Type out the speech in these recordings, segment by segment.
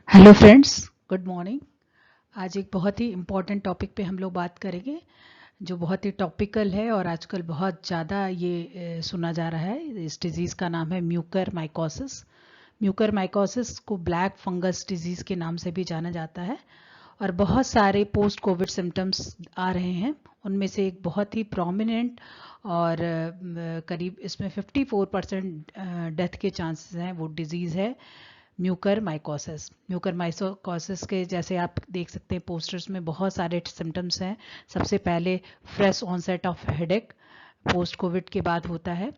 Hello friends, good morning. आज एक बहुत ही इम्पॉर्टेंट टॉपिक पे हम लोग बात करेंगे जो बहुत ही टॉपिकल है और आजकल बहुत ज़्यादा ये सुना जा रहा है। इस डिज़ीज़ का नाम है म्यूकर माइकोसिस। म्यूकर माइकोसिस को ब्लैक फंगस डिजीज़ के नाम से भी जाना जाता है और बहुत सारे पोस्ट कोविड सिम्टम्स आ रहे हैं। उनमें से एक बहुत ही प्रोमिनेंट और करीब इसमें 54% डेथ के चांसेस हैं, वो डिज़ीज़ है म्यूकर माइकोसिस। म्यूकर माइकोसिस के जैसे आप देख सकते हैं पोस्टर्स में बहुत सारे सिम्टम्स हैं। सबसे पहले fresh onset of headache post covid के बाद होता है।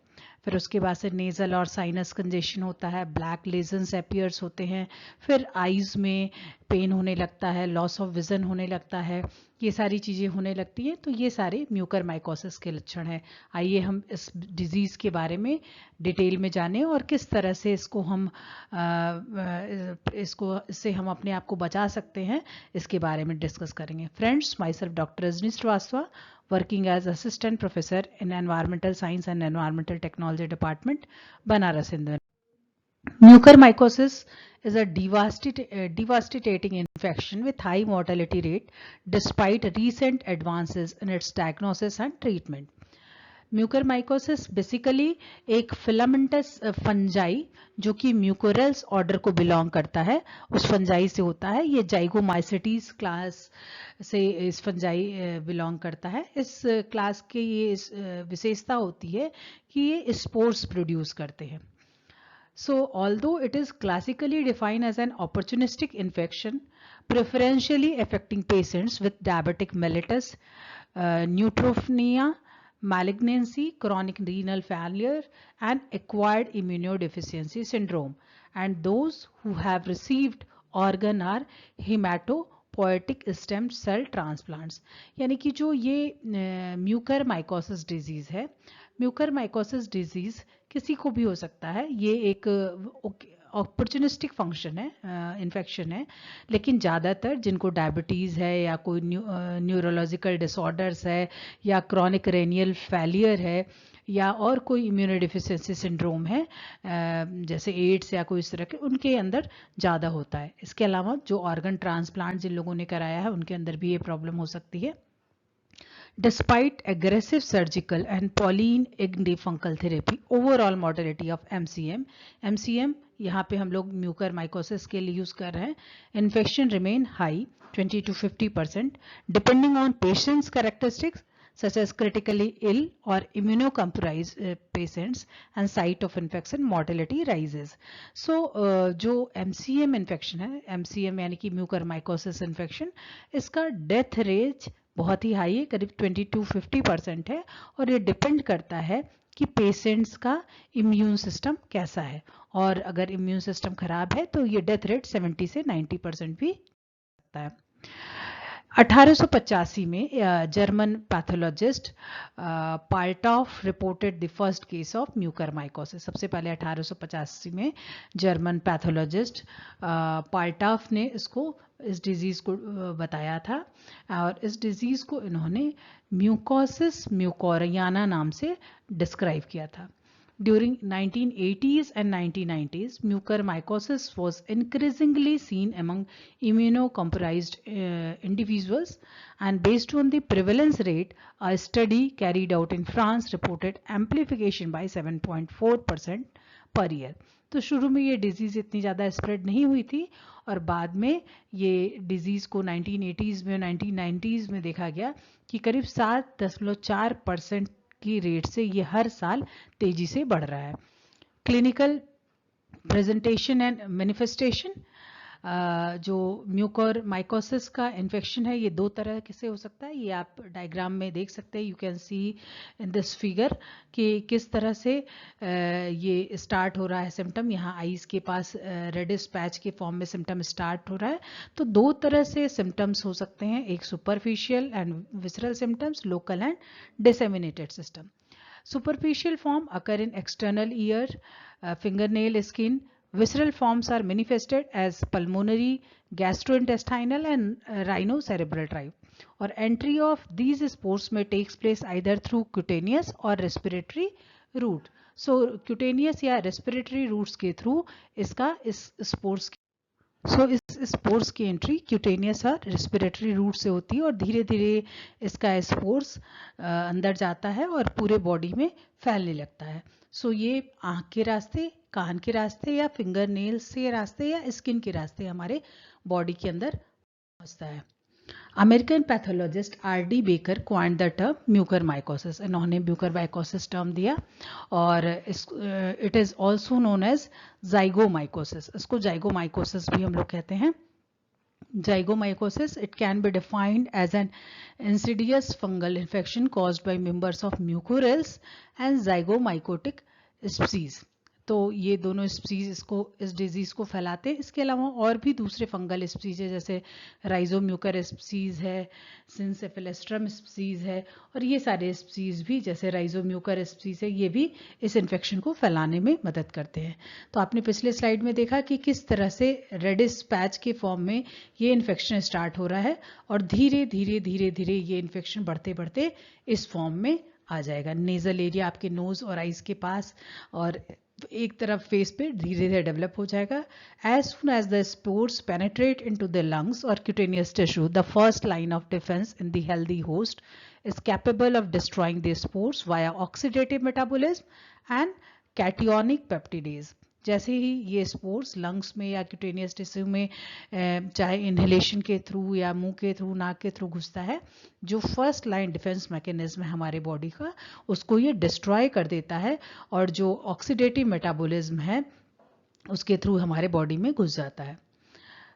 फिर उसके बाद से नेज़ल और साइनस कंजेशन होता है, ब्लैक लेजन्स अपीयर्स होते हैं, फिर आईज में पेन होने लगता है, लॉस ऑफ विजन होने लगता है, ये सारी चीज़ें होने लगती हैं। तो ये सारे म्यूकर माइकोसिस के लक्षण हैं। आइए हम इस डिज़ीज़ के बारे में डिटेल में जानें और किस तरह से इसको इससे हम अपने आप को बचा सकते हैं, इसके बारे में डिस्कस करेंगे। Friends, myself doctor Rajni Srivastava, working as assistant professor in environmental science and environmental technology department, Banaras, India. Mucormycosis is a devastating infection with high mortality rate despite recent advances in its diagnosis and treatment. Mucormycosis basically एक filamentous fungi जो कि म्यूकोरल्स order को belong करता है, उस fungi से होता है। ये जाइगोमाइसेटीज क्लास से इस फंजाई बिलोंग करता है। इस क्लास की ये विशेषता होती है कि ये स्पोर्स प्रोड्यूस करते हैं। So, although it is classically defined as an opportunistic infection, preferentially affecting patients with diabetic mellitus, neutropenia, malignancy, chronic renal failure, and acquired immunodeficiency syndrome, and those who have received organ or hematopoietic stem cell transplants. यानी कि जो ये Mucor mycosis disease है, Mucor mycosis disease किसी को भी हो सकता है। ये एक अपॉर्चुनिस्टिक फंक्शन है, इन्फेक्शन है, लेकिन ज़्यादातर जिनको डायबिटीज़ है या कोई न्यूरोलॉजिकल डिसऑर्डर्स है या क्रॉनिक रेनियल फेलियर है या और कोई इम्यूनोडेफिशिएंसी सिंड्रोम है, जैसे एड्स या कोई इस तरह के, उनके अंदर ज़्यादा होता है। इसके अलावा जो ऑर्गन ट्रांसप्लांट जिन लोगों ने कराया है उनके अंदर भी ये प्रॉब्लम हो सकती है। Despite aggressive surgical and polyinfungal therapy, overall mortality of MCM यहाँ पे हम लोग म्यूकर माइकोसिस के लिए यूज कर रहे हैं, infection remain high 20 to 50% depending on patient's characteristics such as critically ill or immunocompromised patients and site of infection mortality rises. So जो MCM इन्फेक्शन है, MCM यानी कि म्यूकर माइकोसिस इन्फेक्शन, इसका डेथ रेट बहुत ही high है, करीब 20 to 50% है और ये डिपेंड करता है कि पेशेंट्स का इम्यून सिस्टम कैसा है, और अगर इम्यून सिस्टम खराब है तो ये डेथ रेट 70 से 90% भी सकता है। 1885 में German pathologist Paltauf reported the first case of mucormycosis. सबसे पहले 1885 में जर्मन पैथोलॉजिस्ट पाल्टॉफ ने इस डिजीज़ को बताया था और इस डिजीज़ को इन्होंने म्यूकोसिस म्यूकोरियाना नाम से डिस्क्राइब किया था। During 1980s and 1990s, mucormycosis was increasingly seen among immunocompromised individuals, and based on the prevalence rate, a study carried out in France reported amplification by 7.4% per year. तो शुरू में ये डिजीज़ इतनी ज़्यादा स्प्रेड नहीं हुई थी और बाद में ये डिजीज़ को 1980s में 1990s में देखा गया कि करीब 7.4% की रेट से ये हर साल तेजी से बढ़ रहा है। क्लिनिकल प्रेजेंटेशन एंड मैनिफेस्टेशन, जो म्यूकर माइकोसिस का इन्फेक्शन है ये दो तरह से हो सकता है। ये आप डायग्राम में देख सकते हैं, you can see in this figure कि किस तरह से ये स्टार्ट हो रहा है सिम्टम। यहाँ आईज के पास रेडिश पैच के फॉर्म में सिम्टम स्टार्ट हो रहा है। तो दो तरह से सिम्टम्स हो सकते हैं, एक superficial and visceral symptoms, local and disseminated system. Superficial form occur in external ear, fingernail, skin. Visceral forms are manifested as pulmonary, gastrointestinal, and rhinocerebral type. Or entry of these spores may take place either through cutaneous or respiratory route. So cutaneous या respiratory routes के through इसका इस spores सो इस spores की entry cutaneous और respiratory root से होती है और धीरे धीरे इसका स्पोर्स अंदर जाता है और पूरे बॉडी में फैलने लगता है. सो ये आँख के रास्ते, कान के रास्ते या फिंगर नेल्स के रास्ते या स्किन के रास्ते हमारे बॉडी के अंदर पहुंचता है. American pathologist R.D. Baker coined the term mucormycosis. इन्होंने म्यूकरमाइकोसिस टर्म दिया और it is also known as zygomycosis. इसको जाइगोमाइकोसिस भी हम लोग कहते हैं. Zygomycosis, it can be defined as an insidious fungal infection caused by members of mucorales and zygomycotic species. तो ये दोनों स्पीसीज इस डिजीज को फैलाते हैं. इसके अलावा और भी दूसरे फंगल स्पीसीज है, जैसे राइजोम्यूकर स्पीसीज है, सिंसेफेलेस्ट्रम स्पीसीज है, और ये सारे स्पीसीज भी जैसे राइजोम्यूकर स्पीसीज है, ये भी इस इन्फेक्शन को फैलाने में मदद करते हैं. तो आपने पिछले स्लाइड में देखा कि किस तरह से रेडिश पैच के फॉर्म में ये इन्फेक्शन स्टार्ट हो रहा है और धीरे धीरे धीरे धीरे ये इन्फेक्शन बढ़ते बढ़ते इस फॉर्म में आ जाएगा. नेजल एरिया आपके नोज और आइज के पास और एक तरफ फेस पे धीरे धीरे डेवलप हो जाएगा. As soon as the spores penetrate into the lungs और cutaneous tissue, the first line of defence in the healthy host is capable of destroying the spores via oxidative metabolism and cationic peptidase. जैसे ही ये spores lungs में या cutaneous tissue में चाहे inhalation के through या मुंह के थ्रू, नाक के थ्रू घुसता है, जो फर्स्ट लाइन डिफेंस मैकेनिज्म है हमारे बॉडी का, उसको ये डिस्ट्रॉय कर देता है और जो ऑक्सीडेटिव मेटाबॉलिज्म है उसके थ्रू हमारे बॉडी में घुस जाता है.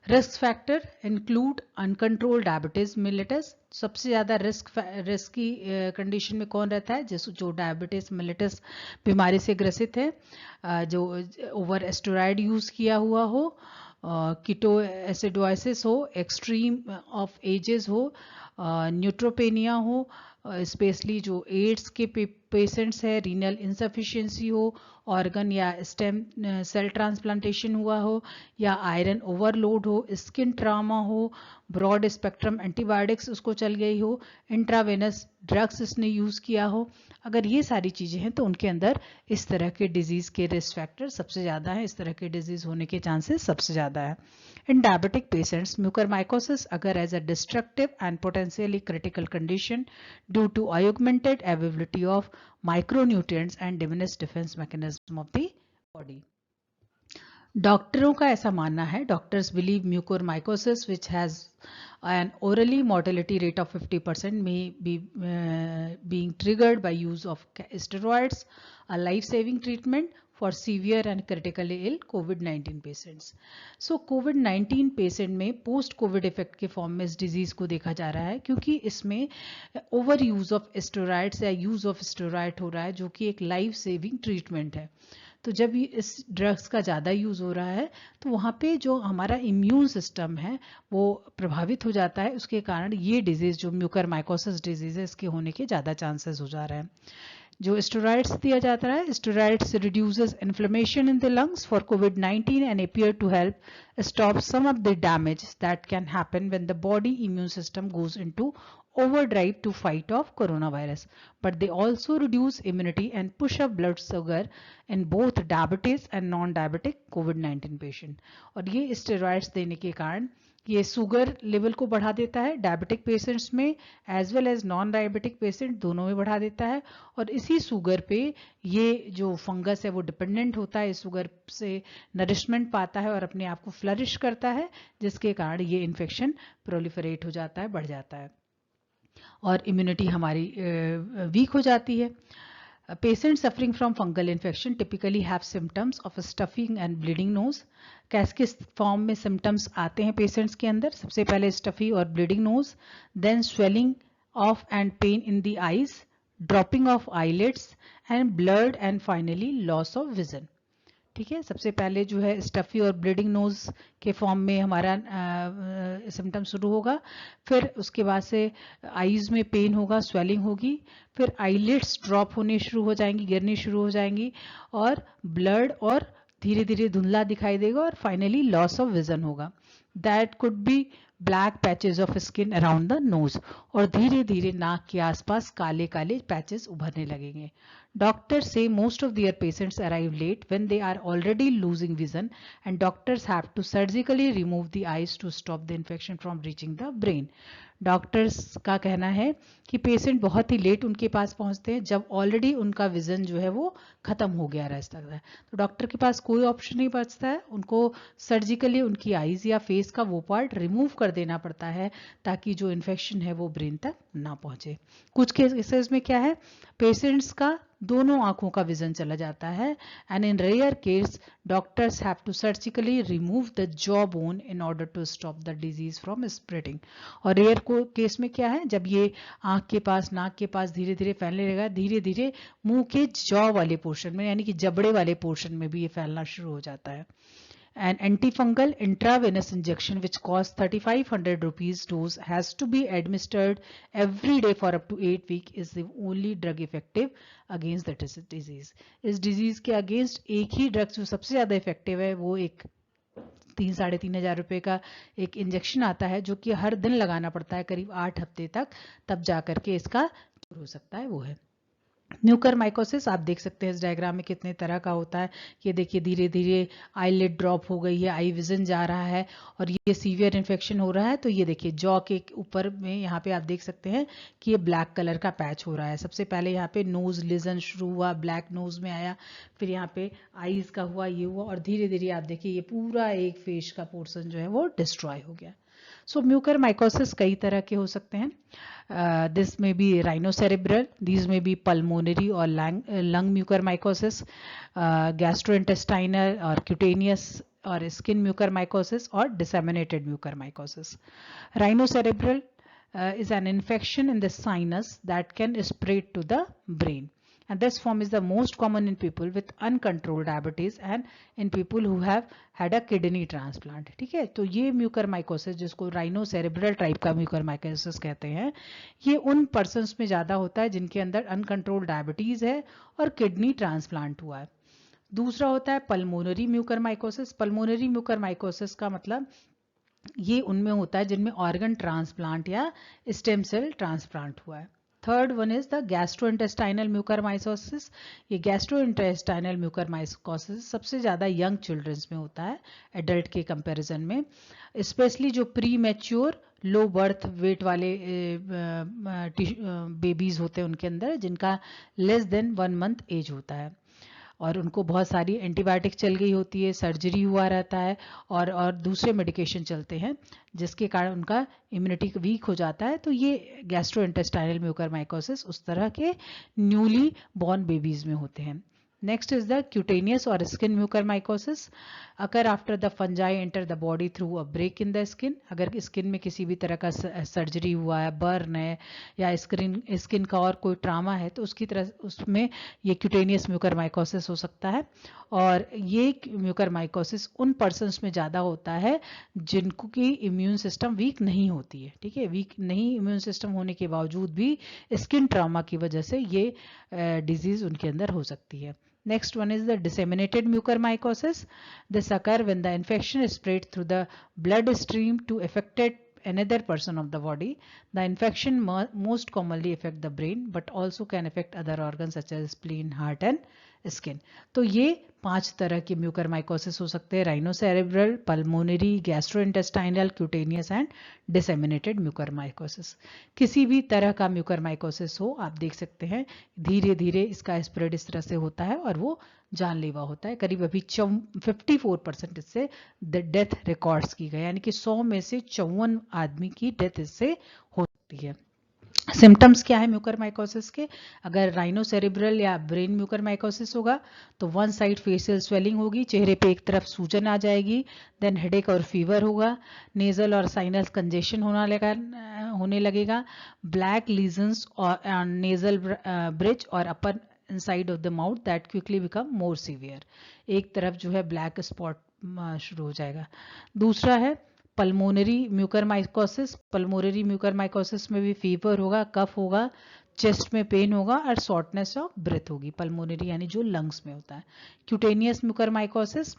Risk factor include uncontrolled diabetes mellitus. सबसे ज़्यादा रिस्क की कंडीशन में कौन रहता है? जो डायबिटीज मिलेटस बीमारी से ग्रसित है, जो ओवर एस्टेरॉयड यूज़ किया हुआ हो, कीटो एसिडोसिस हो, एक्सट्रीम ऑफ एजेस हो, न्यूट्रोपेनिया हो, स्पेशली जो एड्स के पेशेंट्स है, रीनल इंसफिशिएंसी हो, ऑर्गन या स्टेम सेल ट्रांसप्लांटेशन हुआ हो, या आयरन ओवरलोड हो, स्किन ट्रामा हो, ब्रॉड स्पेक्ट्रम एंटीबायोटिक्स उसको चल गई हो, इंट्रावेनस ड्रग्स इसने यूज़ किया हो. अगर ये सारी चीज़ें हैं तो उनके अंदर इस तरह के डिजीज़ के रिस्क फैक्टर सबसे ज़्यादा है, इस तरह के डिजीज़ होने के चांसेस सबसे ज़्यादा है. In diabetic patients, mucormycosis occur as a destructive and potentially critical condition due to augmented availability of micronutrients and diminished defense mechanism of the body. डॉक्टरों का ऐसा मानना है, doctors believe mucormycosis which has an orally mortality rate of 50% may be being triggered by use of steroids, a life-saving treatment for severe and critically ill COVID-19 patients. So COVID-19 patient में post Covid effect के form में इस disease को देखा जा रहा है, क्योंकि इसमें ओवर यूज ऑफ स्टेरॉइड्स या यूज ऑफ स्टेरॉइड हो रहा है, जो कि एक लाइफ सेविंग ट्रीटमेंट है. तो जब ये इस ड्रग्स का ज़्यादा यूज़ हो रहा है तो वहाँ पे जो हमारा इम्यून सिस्टम है वो प्रभावित हो जाता है. उसके कारण ये डिजीज़ जो म्यूकरमाइकोसिस डिजीज़ है, इसके होने के ज़्यादा चांसेस हो जा रहे हैं. जो स्टेरॉइड्स दिया जाता है, steroids reduces inflammation in the lungs for covid and appear to help stop some of the damage that can happen when the body immune system goes into overdrive to fight off coronavirus, but they also reduce immunity and push up blood sugar in both diabetes and non-diabetic COVID-19 patient. और ये steroids देने के कारण ये sugar level को बढ़ा देता है डायबिटिक पेशेंट्स में as well as non diabetic patient दोनों में बढ़ा देता है. और इसी शुगर पे ये जो फंगस है वो डिपेंडेंट होता है, इस शुगर से नरिशमेंट पाता है और अपने आप को फ्लरिश करता है, जिसके कारण ये इन्फेक्शन प्रोलिफरेट हो जाता है, बढ़ जाता है और इम्यूनिटी हमारी वीक हो जाती है. Patient suffering from fungal infection typically have symptoms of stuffing and bleeding nose. किस फॉर्म में सिम्टम्स आते हैं पेशेंट्स के अंदर? सबसे पहले स्टफी और bleeding nose, then swelling of and pain in the eyes, dropping of eyelids and blood and finally loss of vision. ठीक है, सबसे पहले जो है स्टफी और ब्लीडिंग नोज के फॉर्म में हमारा सिम्टम शुरू होगा, फिर उसके बाद से आईज में पेन होगा, स्वेलिंग होगी, फिर आईलिड्स ड्रॉप होने शुरू हो जाएंगी, गिरनी शुरू हो जाएंगी, और ब्लड और धीरे धीरे धुंधला दिखाई देगा, और फाइनली लॉस ऑफ विजन होगा. That could be black patches of skin around the nose, और धीरे धीरे नाक के आसपास काले काले पैचेस उभरने लगेंगे. Doctors say most of their patients arrive late when they are already losing vision, and doctors have to surgically remove the eyes to stop the infection from reaching the brain. Doctors का कहना है कि patient बहुत ही late उनके पास पहुंचते हैं जब already उनका विजन जो है वो खत्म हो गया रहता है. तो डॉक्टर के पास कोई ऑप्शन नहीं बचता है, उनको सर्जिकली उनकी आईज या फेस का वो पार्ट रिमूव कर देना पड़ता है ताकि जो इन्फेक्शन है वो ब्रेन तक ना पहुंचे. कुछ केसेस में क्या है, पेशेंट्स का दोनों आंखों का विजन चला जाता है, and in rare case doctors have to surgically remove the jaw bone in order to stop the disease from spreading. और रेयर केस में क्या है, जब ये आंख के पास नाक के पास धीरे धीरे फैलने लगेगा, धीरे धीरे मुंह के जॉ वाले पोर्शन में यानी कि जबड़े वाले पोर्शन में भी ये फैलना शुरू हो जाता है. An antifungal intravenous injection which costs 3500 rupees dose has to be administered every day for up to 8 weeks is the only drug effective against the disease. इस disease के against एक ही ड्रग जो सबसे ज़्यादा इफेक्टिव है वो एक 3-3,500 रुपये का एक इंजेक्शन आता है जो कि हर दिन लगाना पड़ता है करीब 8 हफ्ते तक, तब जा करके इसका क्योर हो सकता है, वो है म्यूकरमाइकोसिस. आप देख सकते हैं इस डायग्राम में कितने तरह का होता है. ये देखिए धीरे धीरे आईलिड ड्रॉप हो गई है, आई विजन जा रहा है और ये सीवियर इन्फेक्शन हो रहा है. तो ये देखिए जॉ के ऊपर में यहाँ पे आप देख सकते हैं कि ये ब्लैक कलर का पैच हो रहा है. सबसे पहले यहाँ पे नोज लिजन शुरू हुआ, ब्लैक नोज में आया, फिर यहाँ पे आईज का हुआ, ये हुआ, और धीरे धीरे आप देखिए ये पूरा एक फेस का पोर्शन जो है वो डिस्ट्रॉय हो गया. सो म्यूकरमाइकोसिस कई तरह के हो सकते हैं. This may be rhinocerebral, these may be pulmonary or lung mucormycosis, gastrointestinal or cutaneous or skin mucormycosis or disseminated mucormycosis. Rhinocerebral is an infection in the sinus that can spread to the brain. And this form is the most common in people with uncontrolled diabetes and in people who have had a kidney transplant. ठीक है, तो ये mucormycosis जिसको राइनोसेरेब्रल type का mucormycosis कहते हैं, ये उन पर्सन्स में ज़्यादा होता है जिनके अंदर अनकंट्रोल्ड डायबिटीज़ है और किडनी ट्रांसप्लांट हुआ है. दूसरा होता है पल्मोनरी म्यूकरमाइकोसिस. पल्मोनरी म्यूकरमाइकोसिस का मतलब ये उनमें होता है जिनमें ऑर्गन ट्रांसप्लांट या स्टेम सेल ट्रांसप्लांट हुआ है. Third one is the gastrointestinal mucormycosis. ये गैस्ट्रोइंटेस्टाइनल म्यूकरमाइकोसिस सबसे ज़्यादा यंग चिल्ड्रंस में होता है एडल्ट के कंपैरिजन में, स्पेशली जो pre mature low birth weight वाले बेबीज होते हैं उनके अंदर जिनका लेस देन 1 मंथ एज होता है और उनको बहुत सारी एंटीबायोटिक चल गई होती है, सर्जरी हुआ रहता है और दूसरे मेडिकेशन चलते हैं जिसके कारण उनका इम्यूनिटी वीक हो जाता है. तो ये गैस्ट्रोइंटेस्टाइनल म्यूकरमाइकोसिस उस तरह के न्यूली बॉर्न बेबीज में होते हैं. Next is the cutaneous or skin mucormycosis. Occur after the fungi enter the body through a break in the skin. अगर स्किन में किसी भी तरह का सर्जरी हुआ है, बर्न है या स्किन का और कोई ट्रामा है तो उसकी तरह उसमें ये क्यूटेनियस म्यूकरमाइकोसिस हो सकता है. और ये म्यूकरमाइकोसिस उन पर्सन्स में ज़्यादा होता है जिनको की इम्यून सिस्टम वीक नहीं होती है. ठीक है, वीक नहीं इम्यून सिस्टम होने के बावजूद भी स्किन ट्रामा की वजह से ये डिजीज़ उनके अंदर हो सकती है. Next one is the disseminated mucormycosis. This occur when the infection is spread through the blood stream to affected another person of the body. The infection most commonly affect the brain but also can affect other organs such as spleen, heart and skin. तो ये 5 तरह के mucormycosis हो सकते हैं: rhinocerebral, pulmonary, gastrointestinal, cutaneous and disseminated mucormycosis. किसी भी तरह का म्यूकरमाइकोसिस हो, आप देख सकते हैं धीरे धीरे इसका स्प्रेड इस तरह से होता है और वो जानलेवा होता है. करीब अभी 54% इससे डेथ रिकॉर्ड्स की गई, यानी कि 100 में से 54 आदमी की डेथ इससे हो सकती है. सिम्टम्स क्या है म्यूकरमाइकोसिस के? अगर राइनोसेरेब्रल या ब्रेन म्यूकरमाइकोसिस होगा तो वन साइड फेशियल स्वेलिंग होगी, चेहरे पे एक तरफ सूजन आ जाएगी, देन हेडेक और फीवर होगा, नेजल और साइनस कंजेशन होने लगेगा, ब्लैक लीजन्स और नेजल ब्रिज और upper inside of the mouth that quickly become more severe. एक तरफ जो है ब्लैक स्पॉट शुरू हो जाएगा. दूसरा है पल्मोनरी म्यूकरमाइकोसिस. पल्मोनरी म्यूकरमाइकोसिस में भी फीवर होगा, कफ होगा, चेस्ट में पेन होगा और शॉर्टनेस ऑफ ब्रेथ होगी. पल्मोनरी यानी जो लंग्स में होता है. Cutaneous mucormycosis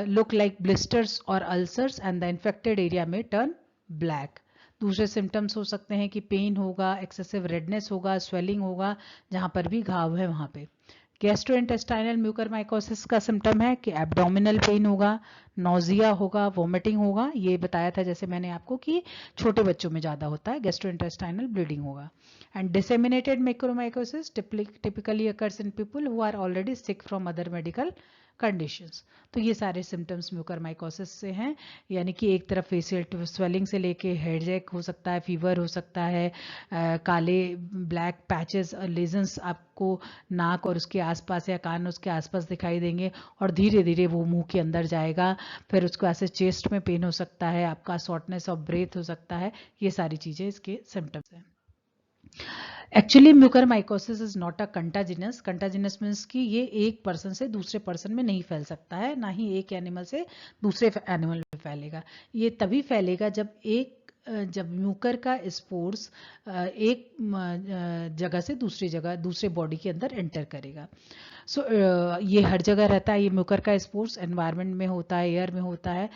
look like blisters और ulcers and the infected area में टर्न ब्लैक। दूसरे सिम्टम्स हो सकते हैं कि पेन होगा, एक्सेसिव रेडनेस होगा, स्वेलिंग होगा, जहाँ पर भी घाव है वहाँ पे। गैस्ट्रोइंटेस्टाइनल म्यूकरमाइकोसिस का सिम्टम है कि एब्डोमिनल पेन होगा, नोजिया होगा, वोमिटिंग होगा। ये बताया था जैसे मैंने आपको कि छोटे बच्चों में ज़्यादा होता है, गैस्ट्रोइंटेस्टाइनल ब्लीडिंग होगा। And disseminated mucormycosis typically occurs in people who are already sick from other medical conditions. तो ये सारे सिम्टम्स म्यूकरमाइकोसिस से हैं, यानी कि एक तरफ फेशियल स्वेलिंग से लेके हेडेक हो सकता है, फीवर हो सकता है, काले ब्लैक पैचेस और लेजन्स आपको नाक और उसके आसपास या कान उसके आसपास दिखाई देंगे, और धीरे धीरे वो मुंह के अंदर जाएगा। फिर उसको ऐसे चेस्ट में पेन हो सकता है, आपका शॉर्टनेस ऑफ ब्रेथ हो सकता है। ये सारी चीज़ें इसके सिम्टम्स हैं। Actually mucormycosis is not a contagious. Contagious means कि ये एक पर्सन से दूसरे पर्सन में नहीं फैल सकता है, ना ही एक एनिमल से दूसरे एनिमल में फैलेगा। ये तभी फैलेगा जब म्यूकर का स्पोर्स एक जगह से दूसरी जगह, दूसरे बॉडी के अंदर एंटर करेगा। ये हर जगह रहता है। ये म्यूकर का स्पोर्स एनवायरनमेंट में होता है, एयर में होता है।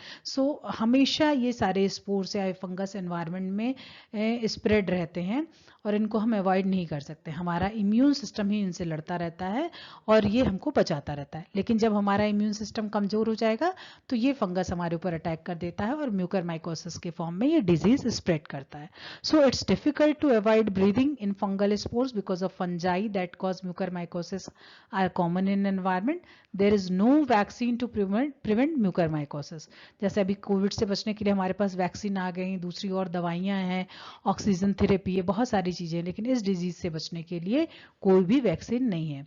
हमेशा ये सारे स्पोर्स या फंगस एनवायरनमेंट में स्प्रेड रहते हैं, और इनको हम अवॉइड नहीं कर सकते। हमारा इम्यून सिस्टम ही इनसे लड़ता रहता है और ये हमको बचाता रहता है। लेकिन जब हमारा इम्यून सिस्टम कमज़ोर हो जाएगा तो ये फंगस हमारे ऊपर अटैक कर देता है और म्यूकरमाइकोसिस के फॉर्म में ये डिजीज स्प्रेड करता है। So it's difficult to avoid breathing in fungal spores because of fungi that cause mucormycosis are common in environment. There is no vaccine to prevent mucormycosis. जैसे अभी कोविड से बचने के लिए हमारे पास वैक्सीन आ गई, दूसरी और दवाइयाँ हैं, ऑक्सीजन थेरेपी है, बहुत सारी चीज़ें, लेकिन इस डिजीज से बचने के लिए कोई भी वैक्सीन नहीं है।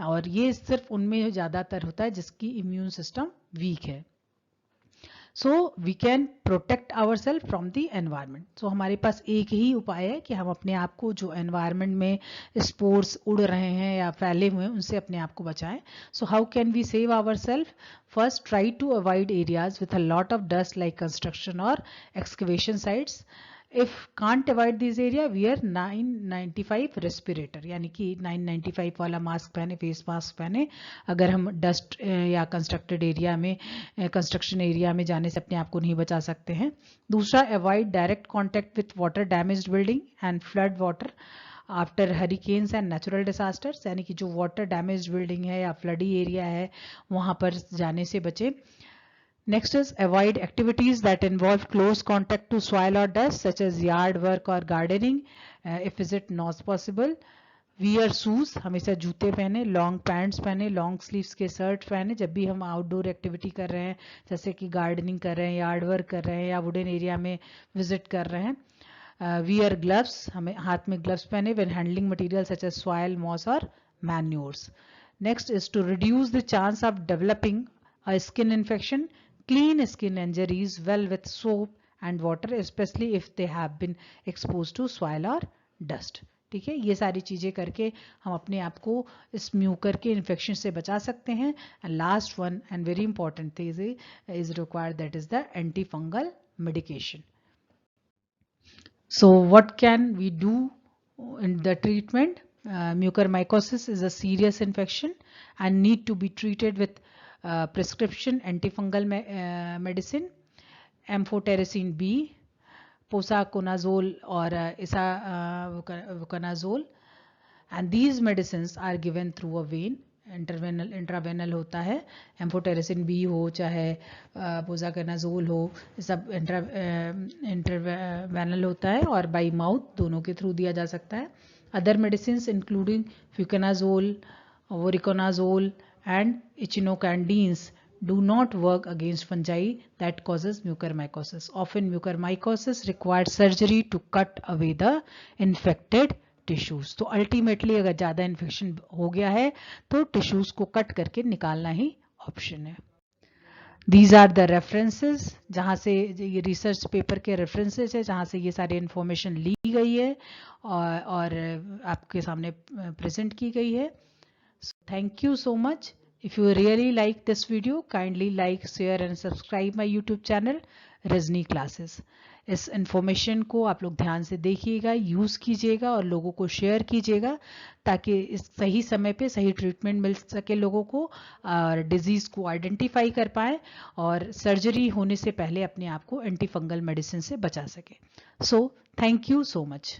और ये सिर्फ उनमें ज़्यादातर होता है जिसकी इम्यून सिस्टम वीक है। So we can protect our self from the environment. So हमारे पास एक ही उपाय है कि हम अपने आप को जो एनवायरमेंट में स्पोर्स उड़ रहे हैं या फैले हुए हैं उनसे अपने आप को बचाएं। So how can we save our self? First, try to avoid areas with a lot of dust like construction और excavation sites. If can't avoid this area, wear 995 respirator, यानी कि 995 वाला मास्क पहने, फेस मास्क पहने, अगर हम dust या constructed area में, कंस्ट्रक्शन एरिया में जाने से अपने आप को नहीं बचा सकते हैं। दूसरा, avoid direct contact with water damaged building and flood water after hurricanes and natural disasters, यानी कि जो वाटर डैमेज्ड बिल्डिंग है या फ्लडी एरिया है वहाँ पर जाने से बचें। Next is avoid activities that involve close contact to soil or dust such as yard work or gardening if is it not possible. Wear shoes, हमेशा जूते पहने, लॉन्ग पैंट्स पहने, लॉन्ग स्लीव्स के शर्ट पहने जब भी हम आउटडोर एक्टिविटी कर रहे हैं, जैसे कि गार्डनिंग कर रहे हैं, यार्ड वर्क कर रहे हैं या वुडन एरिया में विजिट कर रहे हैं। वियर ग्लव्स, हमें हाथ में ग्लव्स पहने when handling materials such as soil, moss or manures. Next is to reduce the chance of developing a skin infection. Clean skin injuries well with soap and water, especially if they have been exposed to soil or dust. ठीक है, ये सारी चीज़ें करके हम अपने आप को इस म्यूकर के इन्फेक्शन से बचा सकते हैं। And last one and very important thing is required, that is the anti fungal medication. So what can we do in the treatment? Mucormycosis is a serious infection and need to be treated with prescription antifungal medicine, amphotericin B, posaconazole or isavuconazole, and these medicines are given through a vein. इंट्रावेनल होता है, amphotericin B हो चाहे पोसाकनाजोल हो, सब इंट्रावेनल होता है और by mouth दोनों के थ्रू दिया जा सकता है. Other medicine including fluconazole, voriconazole and echinocandins do not work against fungi that causes mucormycosis. Often mucormycosis requires surgery to cut away the infected tissues. तो अल्टीमेटली अगर ज़्यादा इन्फेक्शन हो गया है तो टिश्यूज को कट करके निकालना ही ऑप्शन है. दीज आर द रेफरेंसेस, जहाँ से ये रिसर्च पेपर के रेफरेंसेस है जहाँ से ये सारी इन्फॉर्मेशन ली गई है और आपके सामने प्रेजेंट की गई है. Thank you so much. If you really like this video, kindly like, share and subscribe my YouTube channel, Rajni Classes. इस इंफॉर्मेशन को आप लोग ध्यान से देखिएगा, यूज़ कीजिएगा और लोगों को शेयर कीजिएगा ताकि इस सही समय पे सही ट्रीटमेंट मिल सके लोगों को और डिजीज़ को आइडेंटिफाई कर पाए और सर्जरी होने से पहले अपने आप को एंटी फंगल मेडिसिन से बचा सके। So thank you so much.